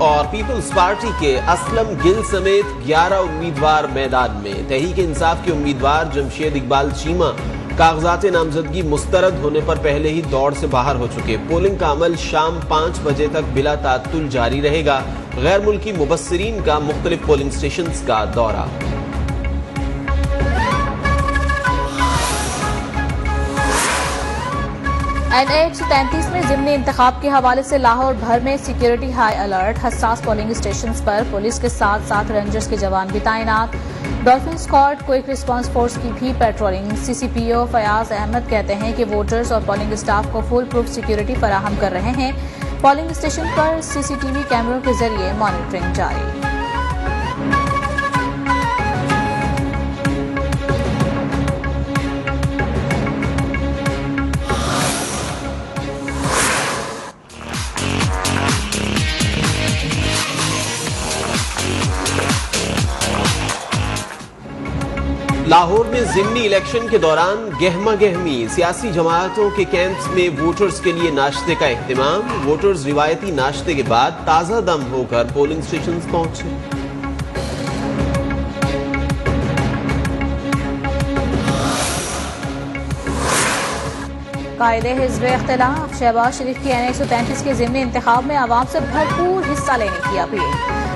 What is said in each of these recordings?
और peoples party के असलम गिल समेत 11 उम्मीदवार मैदान में। तहरीक इंसाफ के उम्मीदवार जमशेद इकबाल चीमा कागजात नामजदगी मुस्तरद होने पर पहले ही दौड़ से बाहर हो चुके। पोलिंग का अमल शाम 5 बजे तक बिला तात्तुल जारी रहेगा। गैर मुल्की मुबस्सिरीन का मुख्तलिफ पोलिंग स्टेशंस का दौरा। NA 133 में ज़िमनी इंतखाब के हवाले से लाहौर भर में सिक्योरिटी हाई अलर्ट। हसास पोलिंग स्टेशंस पर पुलिस के साथ साथ रेंजर्स के जवान भी तैनात। Dolphin squad quick response force की भी पेट्रोलिंग। CCPO फयाज अहमद कहते हैं कि वोटर्स और पोलिंग स्टाफ को फुल प्रूफ सिक्योरिटी फराहम कर रहे हैं। पोलिंग स्टेशन पर CCTV कैमरों के जरिए मॉनिटरिंग जारी। लाहौर में ज़िमनी इलेक्शन के दौरान गहमा गहमी। सियासी जमातों के कैंप्स में वोटर्स के लिए नाश्ते का एहतमाम। वोटर्स रिवायती नाश्ते के बाद ताज़ा दम होकर पोलिंग स्टेशन पहुंचे। कायदे हिज़्ब इख्तिलाफ। शहबाज शरीफ की NA 133 के ज़िमनी इंतखाब में आवाम से भरपूर हिस्सा लेने की अपील।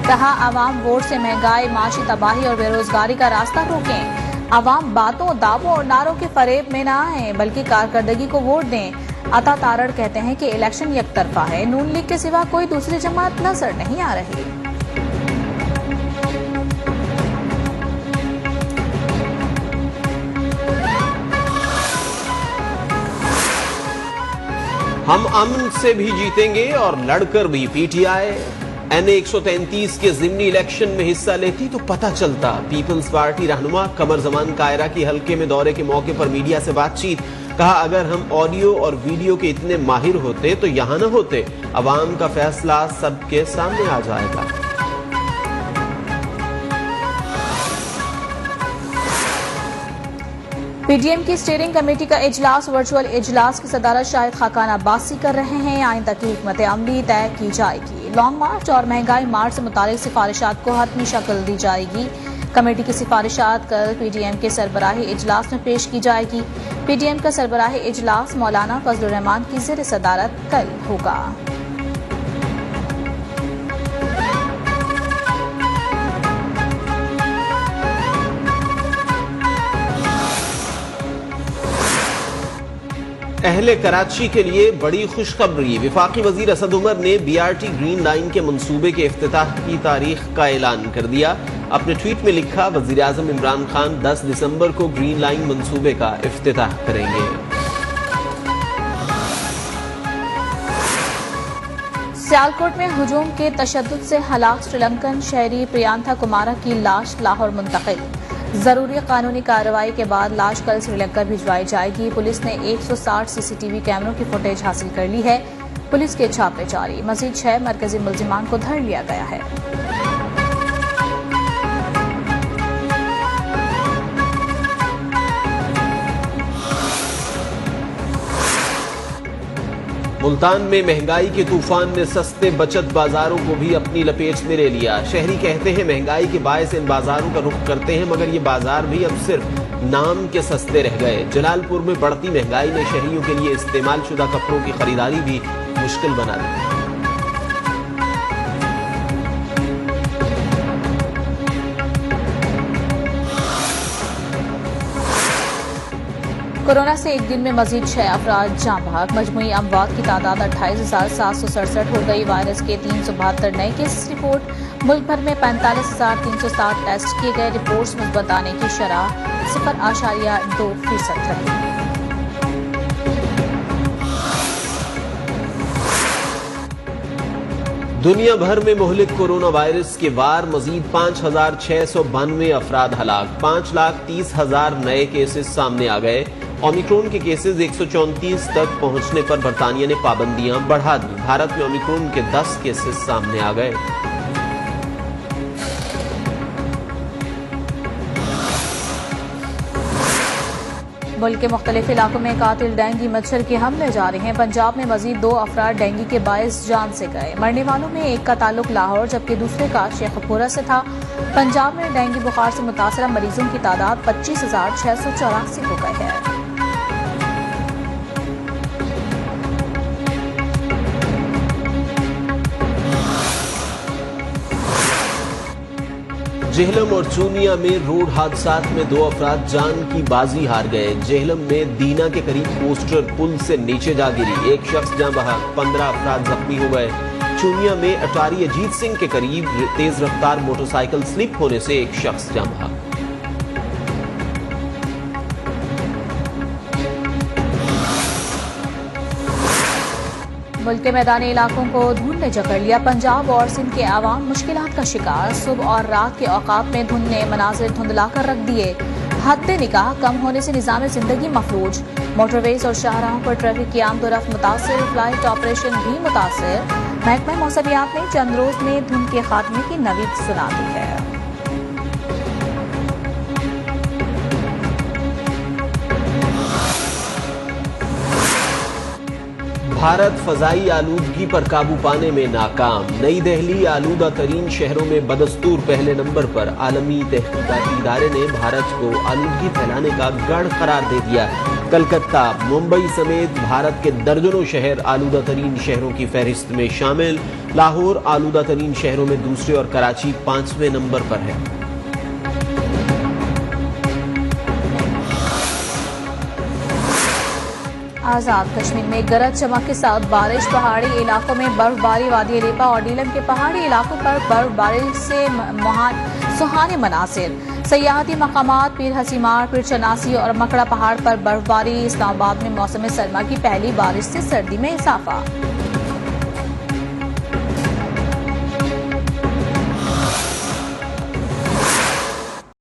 कहा, आवाम वोट से महंगाई, माशी तबाही और बेरोजगारी का रास्ता रोकें। आवाम बातों, दावों और नारों के फरेब में ना आए बल्कि कारकर्दगी को वोट दें। अता तारड़ कहते हैं कि इलेक्शन एक तरफा है। नून लीग के सिवा कोई दूसरी जमात नजर नहीं आ रही। हम अमन से भी जीतेंगे और लड़कर भी। PTI NA 133 के ज़िमनी इलेक्शन में हिस्सा लेती तो पता चलता। पीपल्स पार्टी रहनुमा कमर जमान कायरा की हल्के में दौरे के मौके पर मीडिया से बातचीत। कहा, अगर हम ऑडियो और वीडियो के इतने माहिर होते तो यहां न होते। अवाम का फैसला सबके सामने आ जाएगा। PDM की स्टीयरिंग कमेटी का इजलास वर्चुअल इजलास की सदारत शाहिद खाकान अब्बासी कर रहे हैं। आइंदा की हिकमत अमली तय की जाएगी। लॉन्ग मार्च और महंगाई मार्च से मुतालिक सिफारिशात को हतमी शक्ल दी जाएगी। कमेटी की सिफारिशात कल PDM के सरबराही इजलास में पेश की जाएगी। PDM का सरबराही इजलास मौलाना फजलुर रहमान की ज़ेर सदारत कल होगा। अहले कराची के लिए बड़ी खुशखबरी। वफाकी वजीर असद उमर ने BRT ग्रीन लाइन के मंसूबे के इफ्तिताह की तारीख का ऐलान कर दिया। अपने ट्वीट में लिखा, वजीर आजम इमरान खान 10 दिसंबर को ग्रीन लाइन मंसूबे का इफ्तिताह करेंगे। सियालकोट में हुजूम के तशद्दुद से हलाक श्रीलंकन शहरी प्रियांथा कुमारा की लाश लाहौर मुंतकिल। जरूरी कानूनी कार्रवाई के बाद लाश कल श्रीलंका भिजवाई जाएगी। पुलिस ने 160 CCTV कैमरों की फुटेज हासिल कर ली है। पुलिस के छापे जारी। मजीद 6 मरकजी मुल्जिमान को धर लिया गया है। मुल्तान में महंगाई के तूफान ने सस्ते बचत बाजारों को भी अपनी लपेट में ले लिया। शहरी कहते हैं महंगाई के बायस इन बाजारों का रुख करते हैं, मगर ये बाजार भी अब सिर्फ नाम के सस्ते रह गए। जलालपुर में बढ़ती महंगाई ने शहरियों के लिए इस्तेमाल शुदा कपड़ों की खरीदारी भी मुश्किल बना दी। कोरोना से एक दिन में मजीद 6 अफराद जाँ बहक। मजमूई अमवात की तादाद 28,767 हो गई। वायरस के 372 नए केसेस रिपोर्ट। मुल्क भर में 45,360 टेस्ट किए गए। रिपोर्ट्स मुस्बत आने की शरह 0.2% रही। दुनिया भर में मुहलिक कोरोना वायरस के वार मजीद 5,692 अफराद हलाक। 5,30,000 नए केसेस सामने आ गए। ओमिक्रॉन के केसेस 134 तक पहुंचने पर बरतानिया ने पाबंदियां बढ़ा दी। भारत में ओमिक्रॉन के 10 केसेस सामने आ गए। मुल्क के मुख्तलिफ इलाकों में कातिल डेंगू मच्छर के हमले जारी हैं। पंजाब में मजीद 2 अफराद डेंगू के बायस जान से गए। मरने वालों में एक का ताल्लुक लाहौर जबकि दूसरे का शेखपुरा से था। पंजाब में डेंगू बुखार से मुतासरा मरीजों की तादाद 25,684 हो गई है। जेहलम और चूनिया में रोड हादसात में 2 अफराद जान की बाजी हार गए। जेहलम में दीना के करीब पोस्टर पुल से नीचे जा गिरी, एक शख्स जाँ बहक, 15 अफराद जख्मी हो गए। चूनिया में अटारी अजीत सिंह के करीब तेज रफ्तार मोटरसाइकिल स्लिप होने से एक शख्स जाँ बहक। मुल्क के मैदानी इलाकों को धुंध ने जकड़ लिया। पंजाब और सिंध के आवाम मुश्किलात का शिकार। सुबह और रात के औकात में धुंध ने मनाजिर धुंधला कर रख दिए। हद निगाह कम होने से निज़ाम जिंदगी मफलूज। मोटरवेज और शाहराहों पर ट्रैफिक की आमदोरफ्त मुतासिर, फ्लाइट ऑपरेशन भी मुतासिर। महकमा मौसमियात ने चंद रोज में धुंध के खात्मे की नवीद सुना दी है। भारत फजाई आलूदगी पर काबू पाने में नाकाम। नई दिल्ली आलूदा तरीन शहरों में बदस्तूर पहले नंबर पर। आलमी तहकीकाती इदारे ने भारत को आलूदगी फैलाने का गढ़ करार दे दिया। कलकत्ता, मुंबई समेत भारत के दर्जनों शहर आलूदा तरीन शहरों की फहरिस्त में शामिल। लाहौर आलूदा तरीन शहरों में दूसरे और कराची 5वें नंबर पर है। आजाद कश्मीर में गरज चमक के साथ बारिश। पहाड़ी इलाकों में बर्फबारी। वादी लेपा और नीलम के पहाड़ी इलाकों पर बर्फबारी से सुहाने मनासिर। सयाहती मकामात पीर हसीमार, पीर चनासी और मकड़ा पहाड़ पर बर्फबारी। इस्लामाबाद में मौसम सरमा की पहली बारिश से सर्दी में इजाफा।